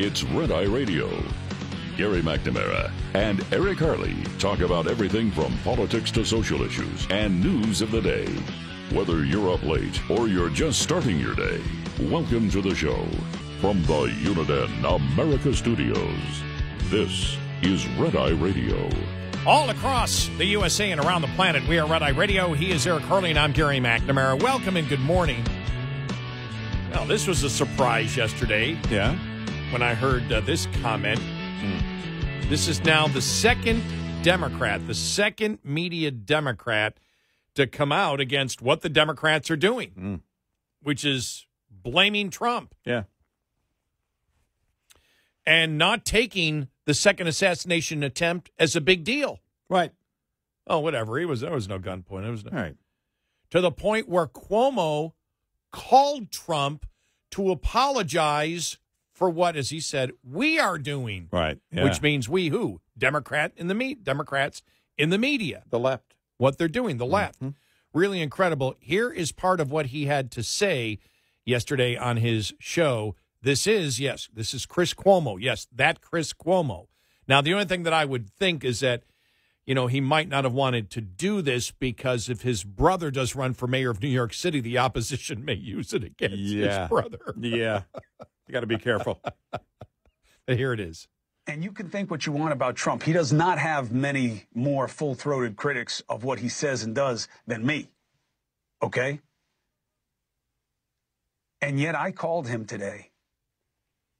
It's Red Eye Radio. Gary McNamara and Eric Harley talk about everything from politics to social issues and news of the day. Whether you're up late or you're just starting your day, welcome to the show. From the Uniden America Studios, this is Red Eye Radio. All across the USA and around the planet, we are Red Eye Radio. He is Eric Harley, and I'm Gary McNamara. Welcome and good morning. Well, this was a surprise yesterday. Yeah? When I heard this comment. This is now the second Democrat, the second media Democrat to come out against what the Democrats are doing, which is blaming Trump. Yeah. And not taking the second assassination attempt as a big deal. Right. Oh, whatever. There was no gunpoint. It was no, All right. to the point where Cuomo called Trump to apologize for what, as he said, we are doing. Right. Yeah. Which means we who? Democrats in the media. The left. What they're doing, the left. Really incredible. Here is part of what he had to say yesterday on his show. This is Chris Cuomo. Yes, that Chris Cuomo. Now, the only thing that I would think is that, he might not have wanted to do this because if his brother does run for mayor of New York City, the opposition may use it against his brother. Yeah. You got to be careful. But here it is. And you can think what you want about Trump. He does not have many more full-throated critics of what he says and does than me. Okay? And yet I called him today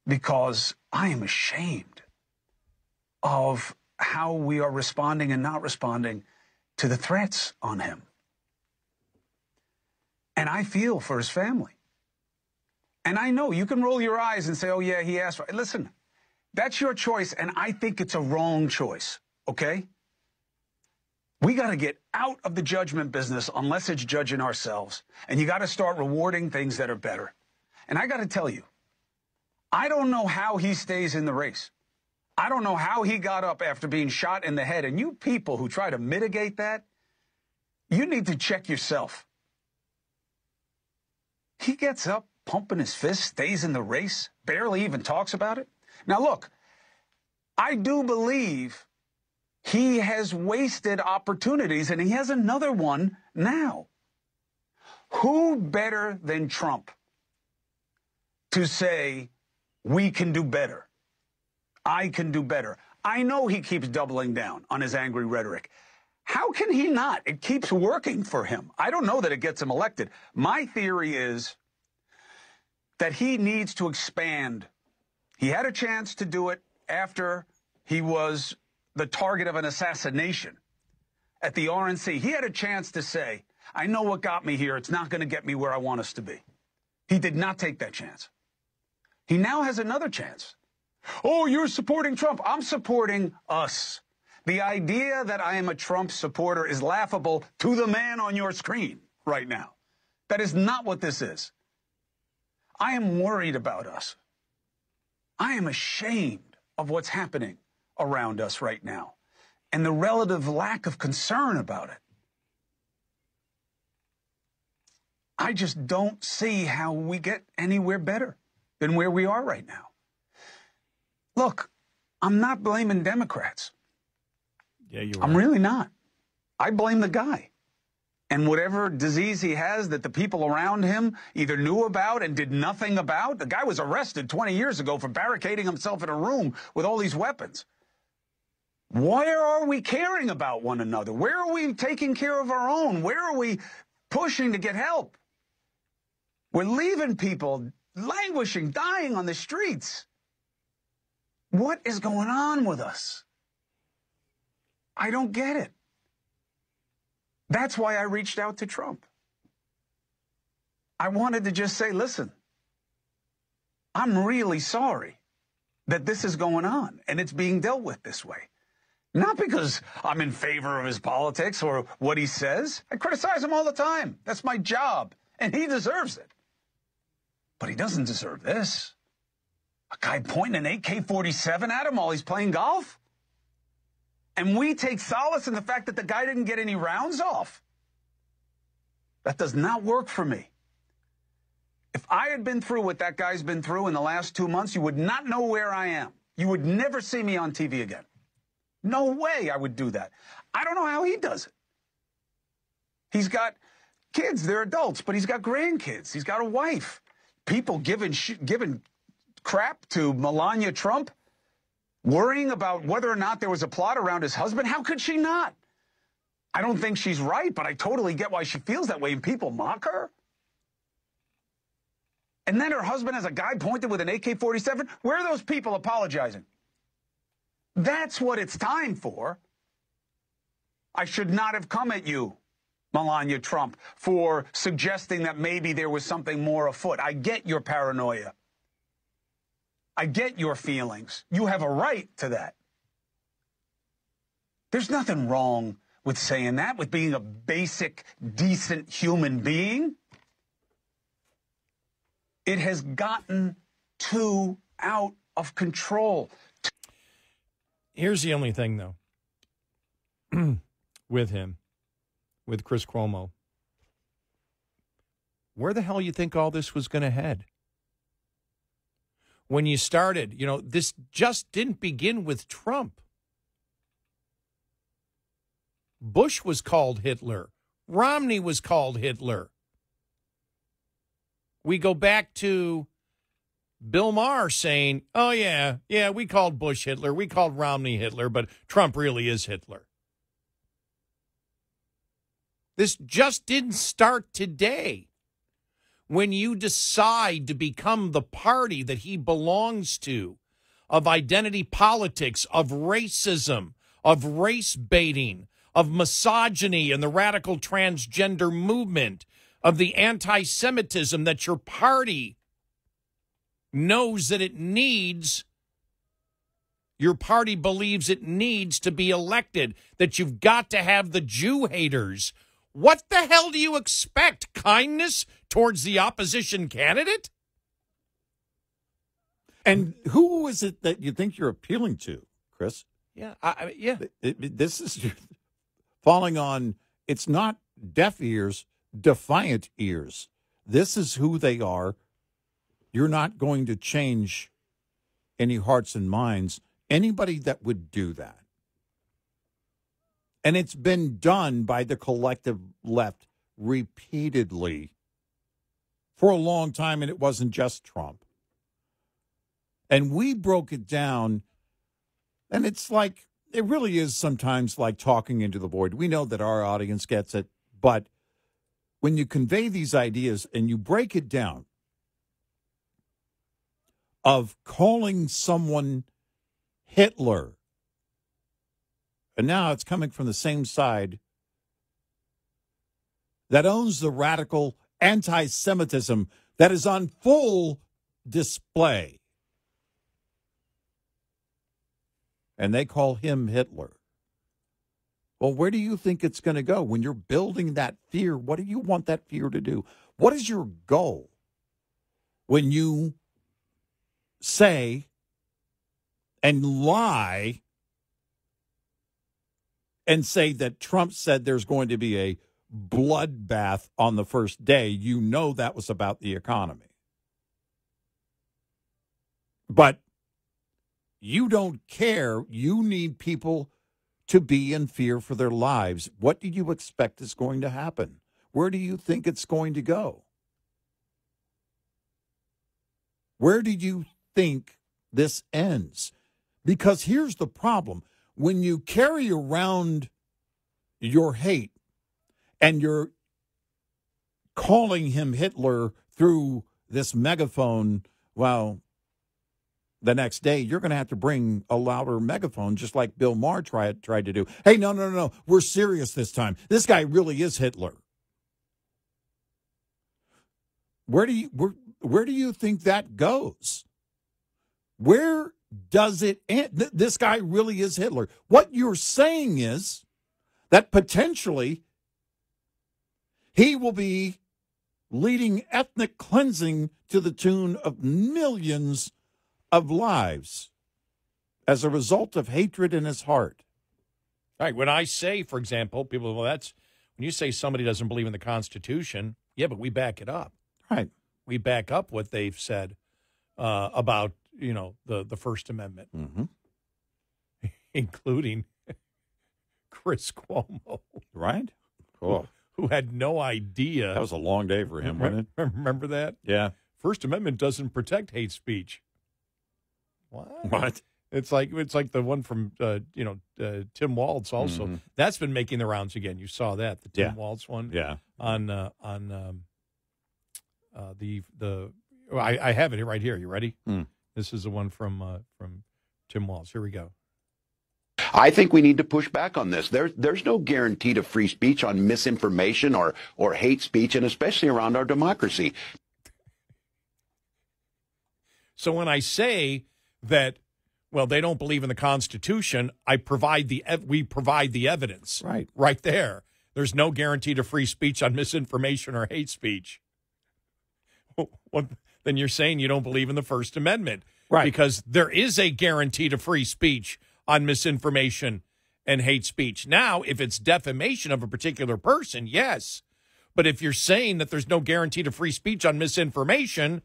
because I am ashamed of how we are responding and not responding to the threats on him. And I feel for his family. And I know you can roll your eyes and say, oh, yeah, he asked for it. Listen, that's your choice, and I think it's a wrong choice, okay? We got to get out of the judgment business unless it's judging ourselves, and you got to start rewarding things that are better. And I got to tell you, I don't know how he stays in the race. I don't know how he got up after being shot in the head, and you people who try to mitigate that, you need to check yourself. He gets up, pumping his fist, stays in the race, barely even talks about it. Now, look, I do believe he has wasted opportunities, and he has another one now. Who better than Trump to say, we can do better? I can do better. I know he keeps doubling down on his angry rhetoric. How can he not? It keeps working for him. I don't know that it gets him elected. My theory is that he needs to expand. He had a chance to do it after he was the target of an assassination at the RNC. He had a chance to say, I know what got me here. It's not going to get me where I want us to be. He did not take that chance. He now has another chance. Oh, you're supporting Trump. I'm supporting us. The idea that I am a Trump supporter is laughable to the man on your screen right now. That is not what this is. I am worried about us. I am ashamed of what's happening around us right now and the relative lack of concern about it. I just don't see how we get anywhere better than where we are right now. Look, I'm not blaming Democrats. Yeah, you are. I'm really not. I blame the guy. And whatever disease he has that the people around him either knew about and did nothing about. The guy was arrested 20 years ago for barricading himself in a room with all these weapons. Where are we caring about one another? Where are we taking care of our own? Where are we pushing to get help? We're leaving people languishing, dying on the streets. What is going on with us? I don't get it. That's why I reached out to Trump. I wanted to just say, listen, I'm really sorry that this is going on and it's being dealt with this way. Not because I'm in favor of his politics or what he says. I criticize him all the time. That's my job, and he deserves it. But he doesn't deserve this. A guy pointing an AK-47 at him while he's playing golf? And we take solace in the fact that the guy didn't get any rounds off. That does not work for me. If I had been through what that guy's been through in the last 2 months, you would not know where I am. You would never see me on TV again. No way I would do that. I don't know how he does it. He's got kids, they're adults, but he's got grandkids. He's got a wife. People giving crap to Melania Trump, worrying about whether or not there was a plot around his husband. How could she not? I don't think she's right, but I totally get why she feels that way, and people mock her. And then her husband has a guy pointed with an AK-47. Where are those people apologizing? That's what it's time for. I should not have come at you, Melania Trump, for suggesting that maybe there was something more afoot. I get your paranoia. I get your feelings. You have a right to that. There's nothing wrong with saying that, with being a basic, decent human being. It has gotten too out of control. Here's the only thing, though, with him, with Chris Cuomo. Where the hell you think all this was going to head? When you started, this just didn't begin with Trump. Bush was called Hitler. Romney was called Hitler. We go back to Bill Maher saying, oh, yeah, we called Bush Hitler. We called Romney Hitler, but Trump really is Hitler. This just didn't start today. When you decide to become the party that he belongs to, of identity politics, of racism, of race baiting, of misogyny and the radical transgender movement, of the anti-Semitism that your party knows that it needs, your party believes it needs to be elected, that you've got to have the Jew haters. What the hell do you expect? Kindness towards the opposition candidate? And who is it that you think you're appealing to, Chris? Yeah, This is falling on, it's not deaf ears, defiant ears. This is who they are. You're not going to change any hearts and minds. Anybody that would do that. And it's been done by the collective left repeatedly for a long time, and it wasn't just Trump. And we broke it down, and it's like, it really is sometimes like talking into the void. We know that our audience gets it, but when you convey these ideas and you break it down of calling someone Hitler, and now it's coming from the same side that owns the radical anti-Semitism that is on full display. And they call him Hitler. Well, where do you think it's going to go? When you're building that fear, what do you want that fear to do? What is your goal when you say and lie and say that Trump said there's going to be a bloodbath on the first day? You know that was about the economy. But you don't care. You need people to be in fear for their lives. What do you expect is going to happen? Where do you think it's going to go? Where do you think this ends? Because here's the problem. When you carry around your hate and you're calling him Hitler through this megaphone, well, the next day you're going to have to bring a louder megaphone, just like Bill Maher tried to do. Hey, no. We're serious this time. This guy really is Hitler. Where do you think that goes? Where does it end? This guy really is Hitler. What you're saying is that potentially he will be leading ethnic cleansing to the tune of millions of lives as a result of hatred in his heart. All right. When I say, for example, people, well, that's when you say somebody doesn't believe in the Constitution. Yeah, but we back it up. Right. we back up what they've said about, the First Amendment, including Chris Cuomo. Right? Oh, who had no idea. that was a long day for him, wasn't it? Remember that? Yeah. First Amendment doesn't protect hate speech. What? It's like the one from Tim Walz also. That's been making the rounds again. You saw that, the Tim Walz one. Yeah. On I have it right here. You ready? This is the one from Tim Walz. Here we go. I think we need to push back on this. There's no guarantee to free speech on misinformation or hate speech, and especially around our democracy. So when I say that, well, they don't believe in the Constitution, we provide the evidence. Right there. There's no guarantee to free speech on misinformation or hate speech. Well, then you're saying you don't believe in the First Amendment. Right. Because there is a guarantee to free speech on misinformation and hate speech. Now, if it's defamation of a particular person, yes. But if you're saying that there's no guarantee to free speech on misinformation,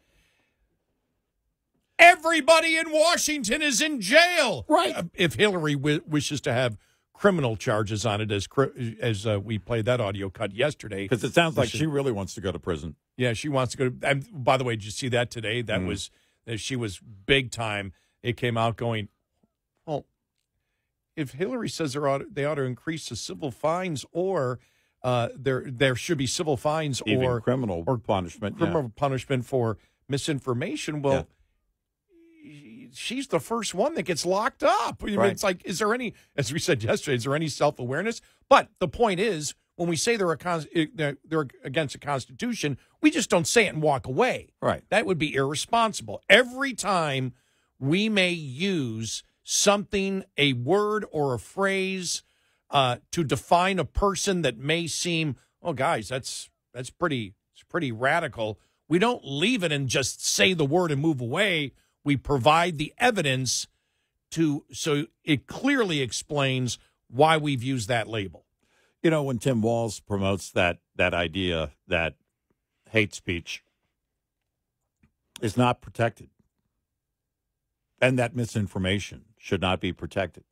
everybody in Washington is in jail. Right. If Hillary wishes to have criminal charges on it, as we played that audio cut yesterday. Because it sounds like she really wants to go to prison. Yeah, she wants to go. And by the way, did you see that today? That was she was big time. It came out going, well, if Hillary says they ought to increase the civil fines, or there should be civil fines, even or criminal punishment, criminal punishment for misinformation. Well, she's the first one that gets locked up. I mean, it's like, is there any, as we said yesterday, is there any self-awareness? But the point is, when we say they're against the Constitution, we just don't say it and walk away. Right. That would be irresponsible. Every time we may use something, a word or a phrase, to define a person that may seem, oh, guys, that's pretty radical. We don't leave it and just say the word and move away. We provide the evidence so it clearly explains why we've used that label. You know, when Tim Walz promotes that idea that hate speech is not protected and that misinformation should not be protected,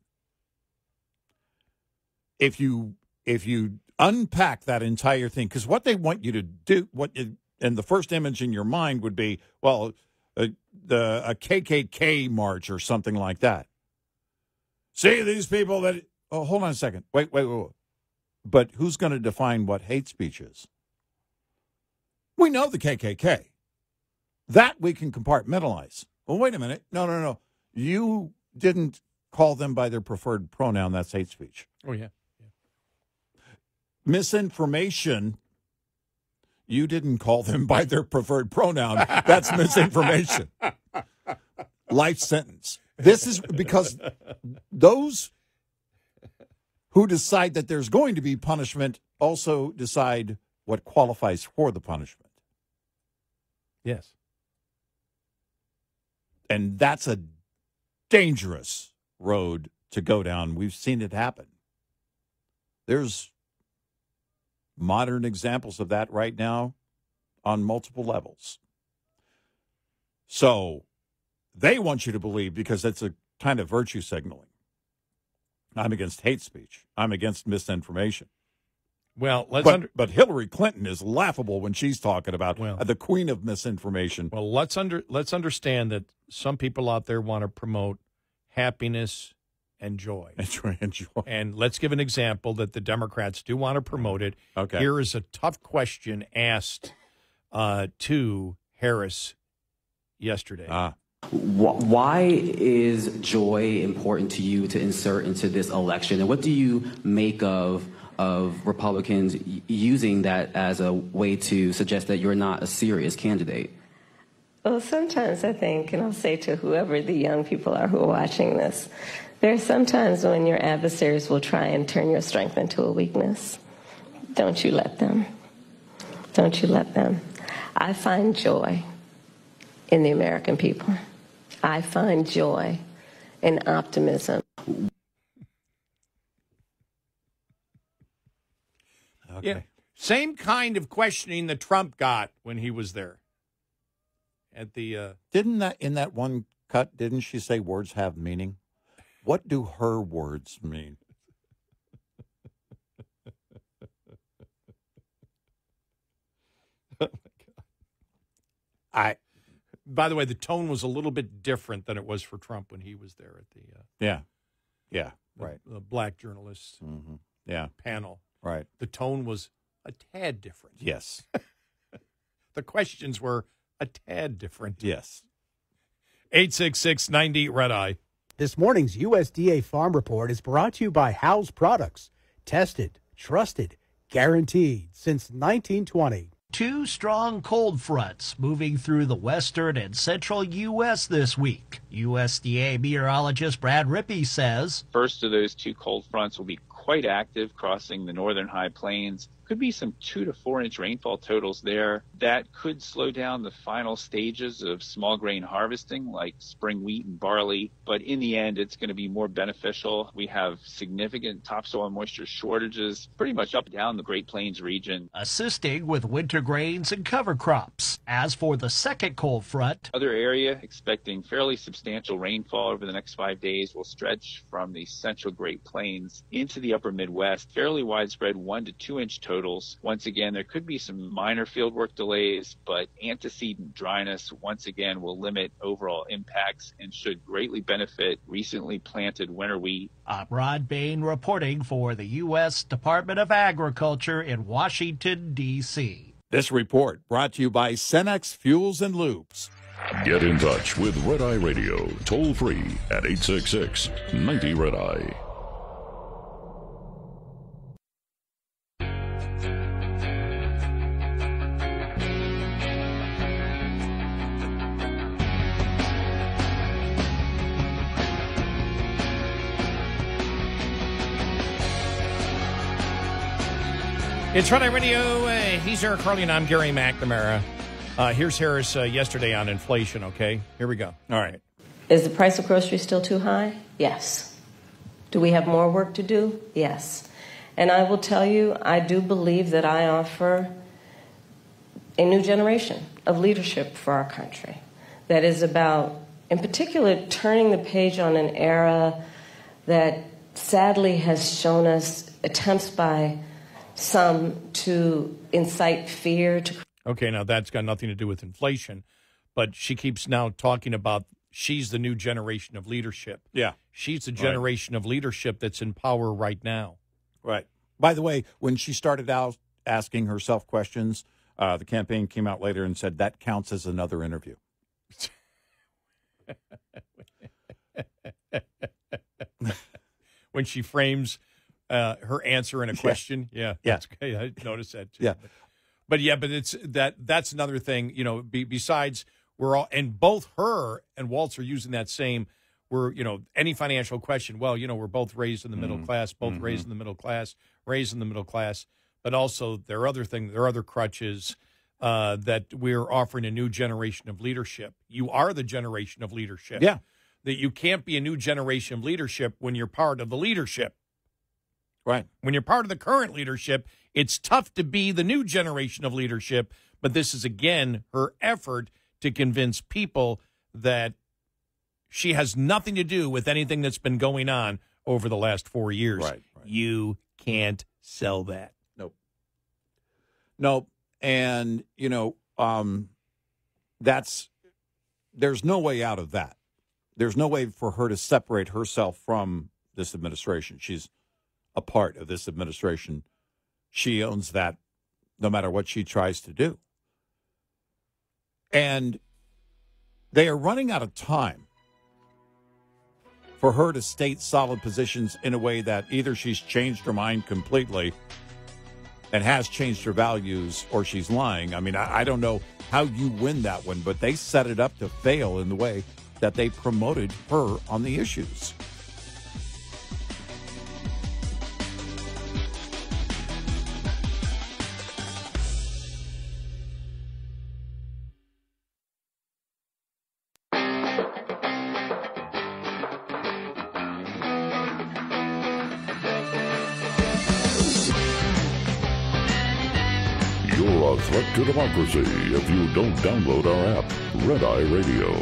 if you unpack that entire thing, because what they want you to do, and the first image in your mind would be, well, a KKK march or something like that. See these people that, oh, hold on a second. Wait. But who's going to define what hate speech is? We know the KKK. That we can compartmentalize. Well, wait a minute. No. You didn't call them by their preferred pronoun. That's hate speech. Oh, yeah. Misinformation, you didn't call them by their preferred pronoun. That's misinformation. Life sentence. This is because those who decide that there's going to be punishment also decide what qualifies for the punishment. Yes. And that's a dangerous road to go down. We've seen it happen. There's modern examples of that right now on multiple levels. So they want you to believe, because it's a kind of virtue signaling. I'm against hate speech. I'm against misinformation. Well, but Hillary Clinton is laughable when she's talking about the queen of misinformation. Well, let's understand that some people out there want to promote happiness and joy. And let's give an example that the Democrats do want to promote it. Okay. Here is a tough question asked to Harris yesterday. Why is joy important to you to insert into this election? And what do you make of Republicans using that as a way to suggest that you're not a serious candidate? Well, sometimes I think, and I'll say to whoever the young people are who are watching this, there are sometimes when your adversaries will try and turn your strength into a weakness. Don't you let them. Don't you let them. I find joy in the American people. I find joy and optimism. Okay. Yeah. Same kind of questioning that Trump got when he was there. at the. Didn't that in that one cut? Didn't she say words have meaning? What do her words mean? Oh my God. By the way, the tone was a little bit different than it was for Trump when he was there at the. Right. The black journalists panel. Right. The tone was a tad different. Yes. The questions were a tad different. Yes. 866-90 Red Eye. This morning's USDA Farm Report is brought to you by Howes Products. Tested, trusted, guaranteed since 1920. Two strong cold fronts moving through the western and central U.S. this week. USDA meteorologist Brad Rippey says first of those two cold fronts will be quite active, crossing the northern high plains. Could be some 2 to 4 inch rainfall totals there. That could slow down the final stages of small grain harvesting like spring wheat and barley. But in the end, it's going to be more beneficial. We have significant topsoil moisture shortages pretty much up and down the Great Plains region, assisting with winter grains and cover crops. As for the second cold front, other area expecting fairly substantial rainfall over the next 5 days will stretch from the central Great Plains into the upper Midwest. Fairly widespread 1 to 2 inch totals. Once again, there could be some minor fieldwork delays, but antecedent dryness once again will limit overall impacts and should greatly benefit recently planted winter wheat. I'm Rod Bain reporting for the U.S. Department of Agriculture in Washington, D.C. This report brought to you by Cenex Fuels and Lubes. Get in touch with Red Eye Radio, toll free at 866-90 Red Eye. It's Red Eye Radio. He's Eric Harley, and I'm Gary McNamara. Here's Harris yesterday on inflation, okay? Here we go. All right. Is the price of groceries still too high? Yes. Do we have more work to do? Yes. And I will tell you, I do believe that I offer a new generation of leadership for our country that is about, in particular, turning the page on an era that sadly has shown us attempts by some to incite fear. Okay, now that's got nothing to do with inflation, but she keeps now talking about she's the new generation of leadership. Yeah. She's the generation of leadership that's in power right now. Right. By the way, when she started out asking herself questions, the campaign came out later and said that counts as another interview. When she frames her answer in a question. Yeah. That's okay. I noticed that too. Yeah. But it's that's another thing, you know, besides we're all, and both her and Waltz are using that same, any financial question. Well, we're both raised in the middle class, raised in the middle class, but also their other crutches that we're offering a new generation of leadership. You are the generation of leadership. Yeah. That you can't be a new generation of leadership when you're part of the leadership. Right. When you're part of the current leadership, it's tough to be the new generation of leadership. But this is, again, her effort to convince people that she has nothing to do with anything that's been going on over the last 4 years. Right. You can't sell that. Nope. And, there's no way out of that. There's no way for her to separate herself from this administration. She's a part of this administration. She owns that no matter what she tries to do. And they are running out of time for her to state solid positions in a way that either she's changed her mind completely and has changed her values, or she's lying. I mean, I don't know how you win that one, but they set it up to fail in the way that they promoted her on the issues. You're a threat to democracy if you don't download our app, Red Eye Radio.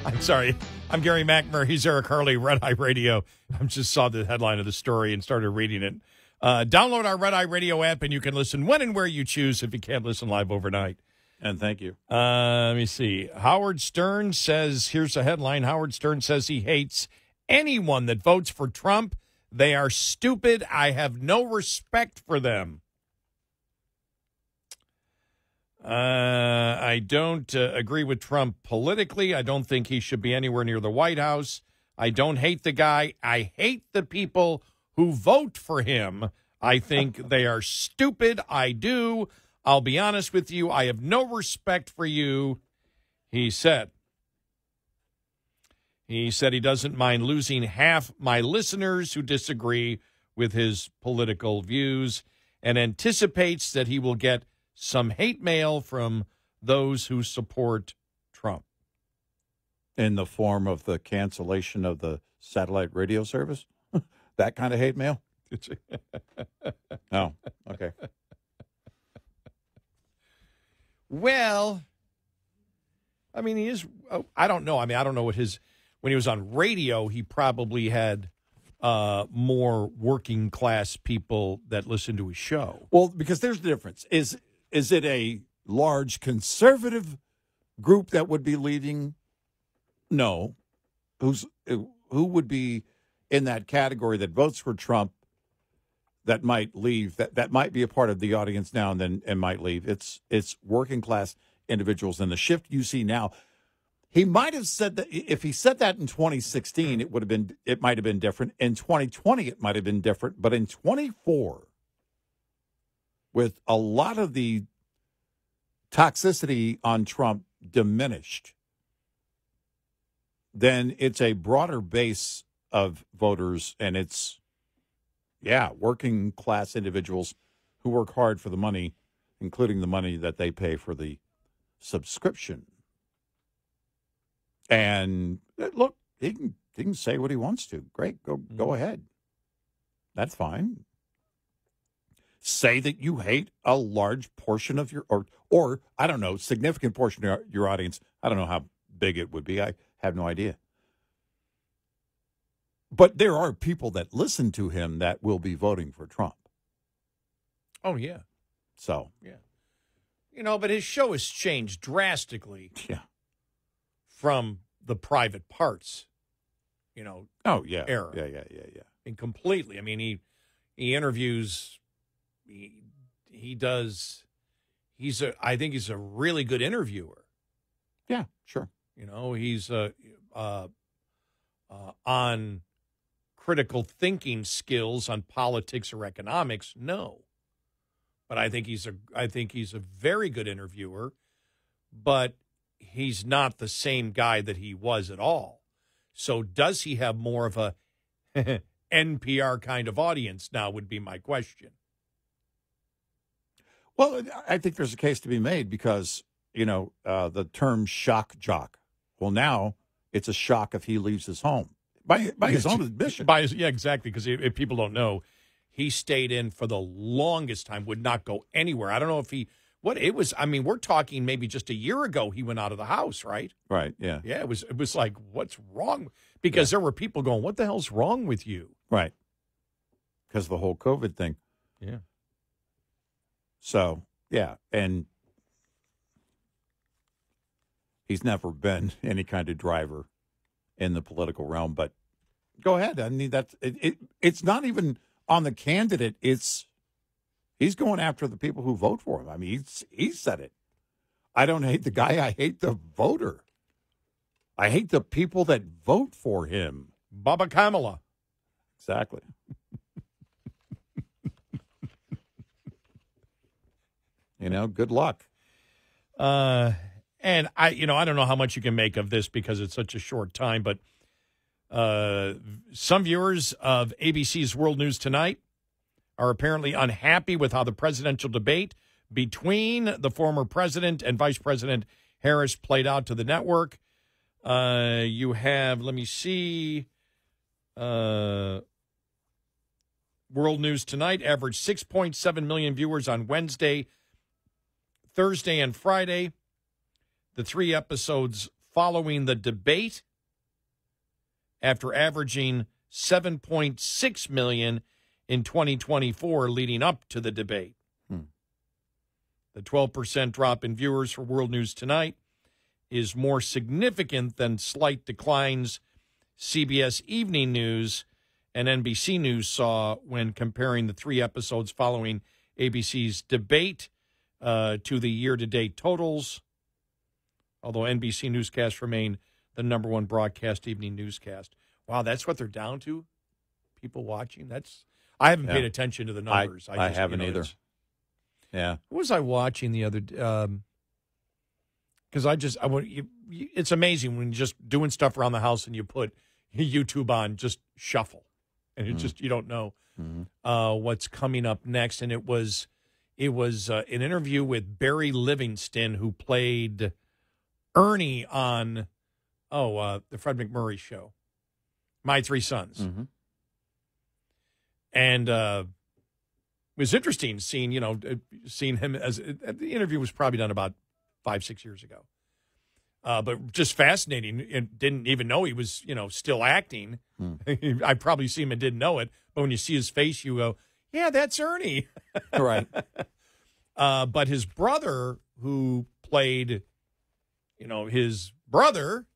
I'm sorry. I'm Gary McNamara. He's Eric Harley, Red Eye Radio. I just saw the headline of the story and started reading it. Download our Red Eye Radio app, and you can listen when and where you choose if you can't listen live overnight. And thank you. Let me see. Howard Stern says, here's a headline. Howard Stern says he hates anyone that votes for Trump. They are stupid. I have no respect for them. I don't agree with Trump politically. I don't think he should be anywhere near the White House. I don't hate the guy. I hate the people who vote for him. I think they are stupid. I do. I'll be honest with you. I have no respect for you, he said. He said he doesn't mind losing half my listeners who disagree with his political views and anticipates that he will get some hate mail from those who support Trump. In the form of the cancellation of the satellite radio service? That kind of hate mail? Oh, okay. Well, I mean, he is, I don't know. I mean, I don't know what when he was on radio, he probably had more working class people that listened to his show. Well, because there's the difference. Is it a large conservative group that would be leading? No. Who would be in that category that votes for Trump that might leave, that might be a part of the audience now and then and might leave? It's working class individuals. And the shift you see now, he might have said that if he said that in 2016, it might have been different. In 2020, it might have been different. But in 24, with a lot of the toxicity on Trump diminished, then it's a broader base of voters, and it's, working class individuals who work hard for the money, including the money that they pay for the subscription. And look, he can say what he wants to. Great, go ahead. That's fine. Say that you hate a large portion of your, or I don't know, significant portion of your audience. I don't know how big it would be. I have no idea. But there are people that listen to him that will be voting for Trump. Oh, yeah. So. Yeah. You know, but his show has changed drastically. Yeah. From the private parts, Oh, yeah. Era. Yeah. And completely. I mean, he interviews, he does, I think he's a really good interviewer. Yeah, sure. He's on critical thinking skills on politics or economics, no. But I think he's a very good interviewer, but he's not the same guy that he was at all. So does he have more of a NPR kind of audience now would be my question. Well, I think there's a case to be made because, the term shock jock. Well, now it's a shock if he leaves his home by his own admission. Yeah, exactly. Because if people don't know, he stayed in for the longest time, would not go anywhere. I don't know if we're talking maybe just a year ago he went out of the house, right? Right, yeah. Yeah, it was like, what's wrong? Because there were people going, what the hell's wrong with you? Right. Because of the whole COVID thing. Yeah. So, yeah, and he's never been any kind of driver in the political realm, but go ahead. I mean, it's not even on the candidate. He's going after the people who vote for him. I mean, he said it. I don't hate the guy. I hate the voter. I hate the people that vote for him. Baba Kamala. Exactly. Good luck. And I don't know how much you can make of this because it's such a short time, but some viewers of ABC's World News Tonight are apparently unhappy with how the presidential debate between the former president and Vice President Harris played out to the network. You have, let me see, World News Tonight averaged 6.7 million viewers on Wednesday, Thursday, and Friday. The 3 episodes following the debate, after averaging 7.6 million in 2024 leading up to the debate. The 12% drop in viewers for World News Tonight is more significant than slight declines CBS Evening News and NBC News saw when comparing the 3 episodes following ABC's debate to the year-to-date totals, although NBC newscasts remain the number 1 broadcast evening newscast. Wow, that's what they're down to? People watching? I haven't paid attention to the numbers. I haven't either. Yeah. What was I watching the other because it's amazing when you're just doing stuff around the house and you put YouTube on, just shuffle. And it just, you don't know what's coming up next. And it was an interview with Barry Livingston, who played Ernie on, the Fred McMurray show, My Three Sons. And it was interesting seeing him the interview was probably done about 5-6 years ago. But just fascinating, and didn't even know he was, still acting. I probably see him and didn't know it. But when you see his face, you go, yeah, that's Ernie. Right. But his brother, who played, his brother,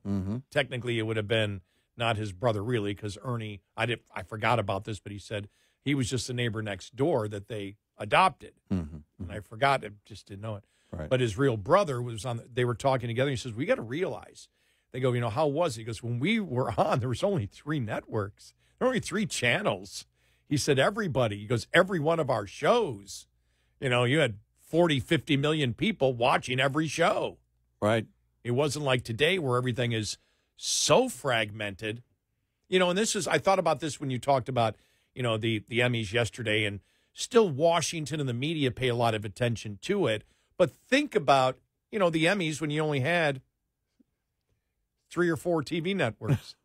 technically it would have been not his brother really, because Ernie, I forgot about this, but he said he was just the neighbor next door that they adopted. And I forgot, I just didn't know it. Right. But his real brother they were talking together. He says, we got to realize. They go, how was it? He goes, when we were on, there was only 3 networks. There were only 3 channels. He said, everybody, he goes, every one of our shows, you had 40, 50 million people watching every show. Right. It wasn't like today where everything is so fragmented. And I thought about this when you talked about, the Emmys yesterday, and still Washington and the media pay a lot of attention to it. But think about, the Emmys when you only had 3 or 4 TV networks.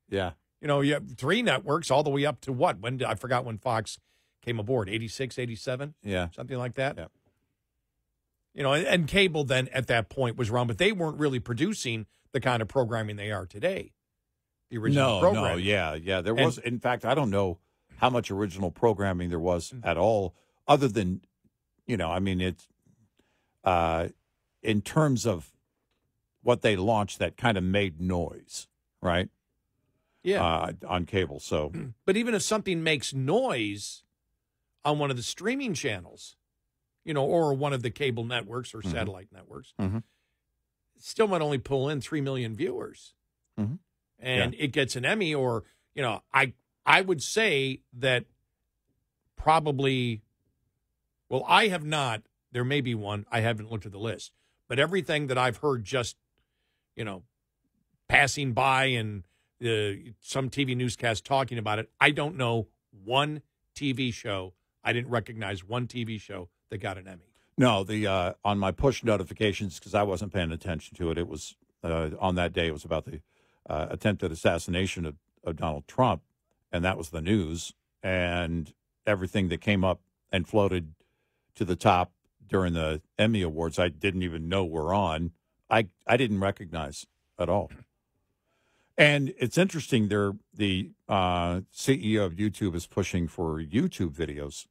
Yeah. You have 3 networks all the way up to what? I forgot when Fox came aboard, 86, 87? Yeah. Something like that? Yeah. And cable then at that point was around, but they weren't really producing the kind of programming they are today. The original programming. No, yeah. There was, in fact, I don't know how much original programming there was at all, other than, it's, in terms of what they launched that kind of made noise, right? Yeah. On cable, so. But even if something makes noise on one of the streaming channels, or one of the cable networks or satellite networks, it still might only pull in 3 million viewers. And it gets an Emmy, or, I would say that probably, well, I have not, there may be one, I haven't looked at the list, but everything that I've heard just, passing by and some TV newscast talking about it, I don't know one TV show, I didn't recognize one TV show that got an Emmy. No, the on my push notifications, because I wasn't paying attention to it, it was on that day, it was about the attempted assassination of Donald Trump, and that was the news, and everything that came up and floated to the top during the Emmy Awards, I didn't even know were on. I didn't recognize at all. And it's interesting, the CEO of YouTube is pushing for YouTube videos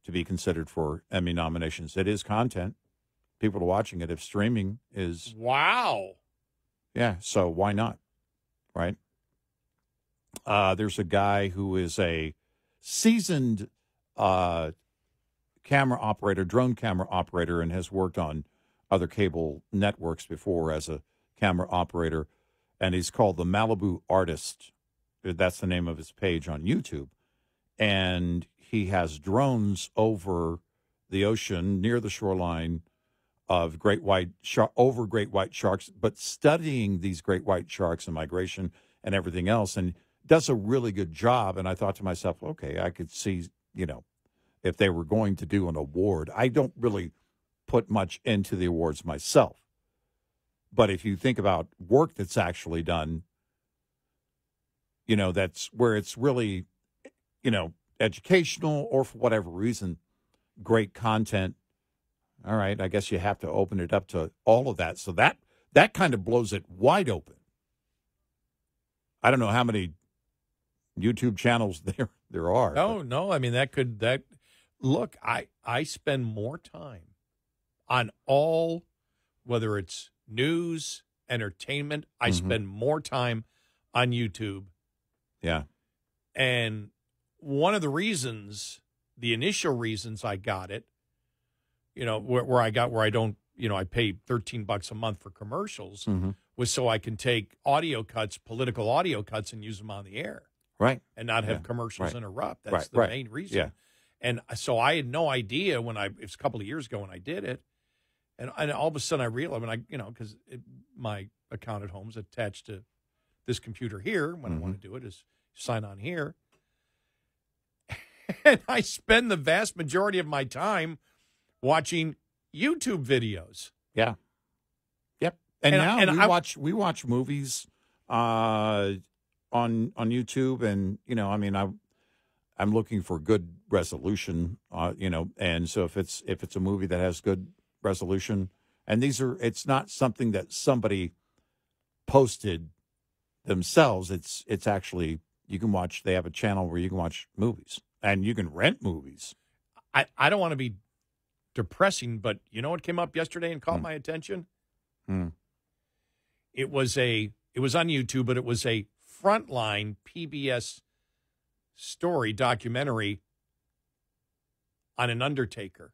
to be considered for Emmy nominations. It is content. People are watching it. If streaming is... Wow. Yeah, so why not, right? There's a guy who is a seasoned drone camera operator, and has worked on other cable networks before as a camera operator, and he's called the Malibu Artist. That's the name of his page on YouTube. And he has drones over the ocean near the shoreline of great white sharks, but studying these great white sharks and migration and everything else, and does a really good job. And I thought to myself, okay, I could see, if they were going to do an award. I don't really put much into the awards myself, But if you think about work that's actually done, that's where it's really, educational or for whatever reason, great content. All right, I guess you have to open it up to all of that. So that kind of blows it wide open. I don't know how many YouTube channels there are. No. I mean, look, I spend more time on all, whether it's news, entertainment, I spend more time on YouTube. Yeah. And one of the initial reasons I got it, where I don't, I pay $13 a month for commercials, was so I can take political audio cuts, and use them on the air. Right. And not have commercials interrupt. That's Right. the main reason. Yeah. And so I had no idea it was a couple of years ago when I did it. And all of a sudden I realized, because my account at home is attached to this computer here. When I want to do it is sign on here. And I spend the vast majority of my time watching YouTube videos. Yeah. Yep. And we watch movies on YouTube, and I'm looking for good resolution, and so if it's a movie that has good resolution, and it's not something that somebody posted themselves. It's actually, you can watch. They have a channel where you can watch movies, and you can rent movies. I don't want to be depressing, but you know what came up yesterday and caught my attention? It was on YouTube, but it was a Frontline PBS documentary on an undertaker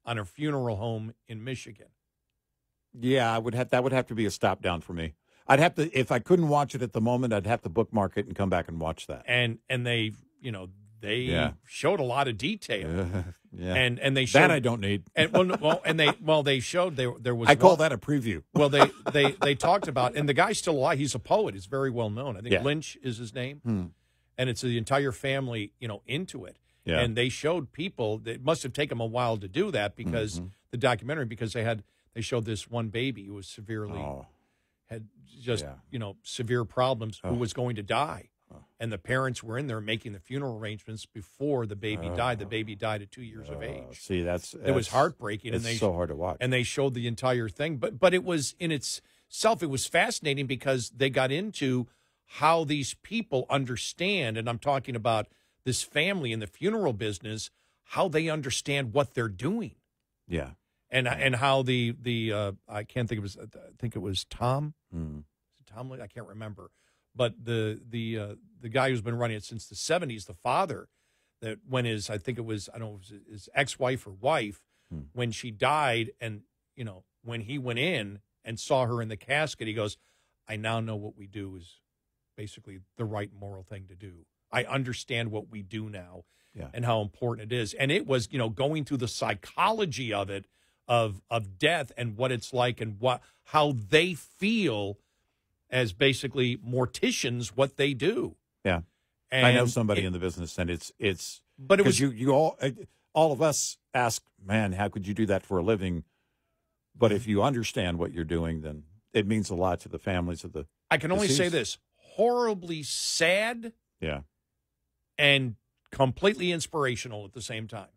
on a funeral home in Michigan. Yeah, that would have to be a stop down for me. I'd have to, if I couldn't watch it at the moment, I'd have to bookmark it and come back and watch that. And they showed a lot of detail. Yeah. And they showed that I don't need. And they showed there was. I call that a preview. Well, they talked about, and the guy's still alive. He's a poet. He's very well known. I think Lynch is his name, and it's the entire family, into it. Yeah. And they showed people. It must have taken them a while to do that because the documentary, because they showed this one baby who was severely had just severe problems, who was going to die. And the parents were in there making the funeral arrangements before the baby died. The baby died at 2 years of age. See, it was heartbreaking. It's so hard to watch. And they showed the entire thing. But it was in itself, it was fascinating because they got into how these people understand, and I'm talking about this family in the funeral business, how they understand what they're doing. Yeah. And how the I can't think I think it was Tom. Tom, I can't remember. But the guy who's been running it since the 70s, the father, that when his ex-wife or wife, when she died, and when he went in and saw her in the casket, he goes, "I now know what we do is basically the right moral thing to do. I understand what we do now, and how important it is." And it was going through the psychology of it, of death, and what it's like, and how they feel as basically morticians, what they do. Yeah. And I know somebody in the business, and it's but it was you all of us ask, man, how could you do that for a living? But if you understand what you're doing, then it means a lot to the families of the I can only deceased. say this, horribly sad. Yeah. And completely inspirational at the same time.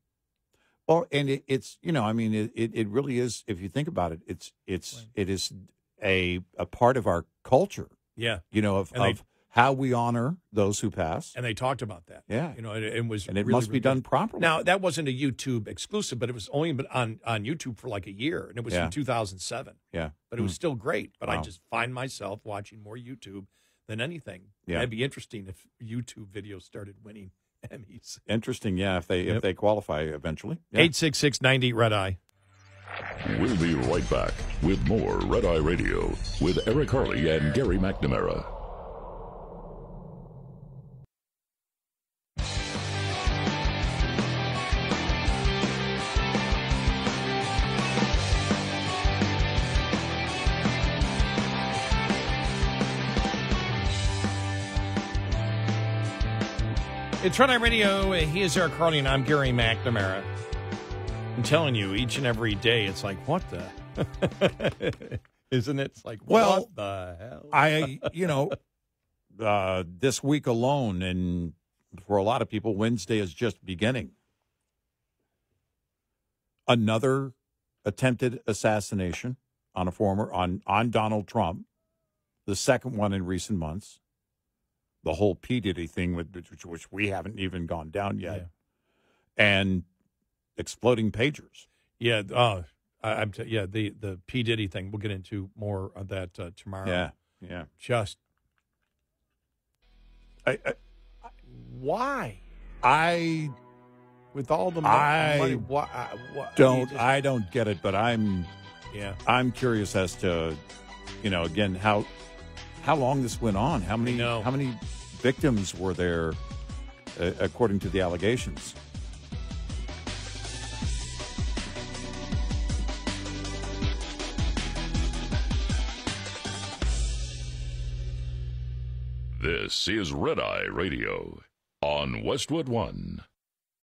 Well, and it's it really is, if you think about it, it is a part of our culture. Yeah. Of how we honor those who pass. And they talked about that. Yeah. It really must be really done properly. Now, that wasn't a YouTube exclusive, but it was only been on YouTube for like a year, and it was in 2007. Yeah. But it was still great. But Wow. I just find myself watching more YouTube than anything. Yeah. It'd be interesting if YouTube videos started winning Emmys. Interesting, yeah, if they qualify eventually. Yeah. 866-90 Red Eye. We'll be right back with more Red Eye Radio with Eric Harley and Gary McNamara. It's Red Eye Radio. He is Eric Harley, and I'm Gary McNamara. I'm telling you, each and every day, it's like, what the? Isn't it? It's like, Well, what the hell? This week alone, and for a lot of people, Wednesday is just beginning. Another attempted assassination on on Donald Trump, the second one in recent months. The whole P. Diddy thing, which we haven't even gone down yet, and exploding pagers. Yeah, the P. Diddy thing. We'll get into more of that tomorrow. Yeah. Just, why? With all the money, why? I don't get it, but I'm curious as to, again, how long this went on. How many victims were there, according to the allegations? This is Red Eye Radio on Westwood One.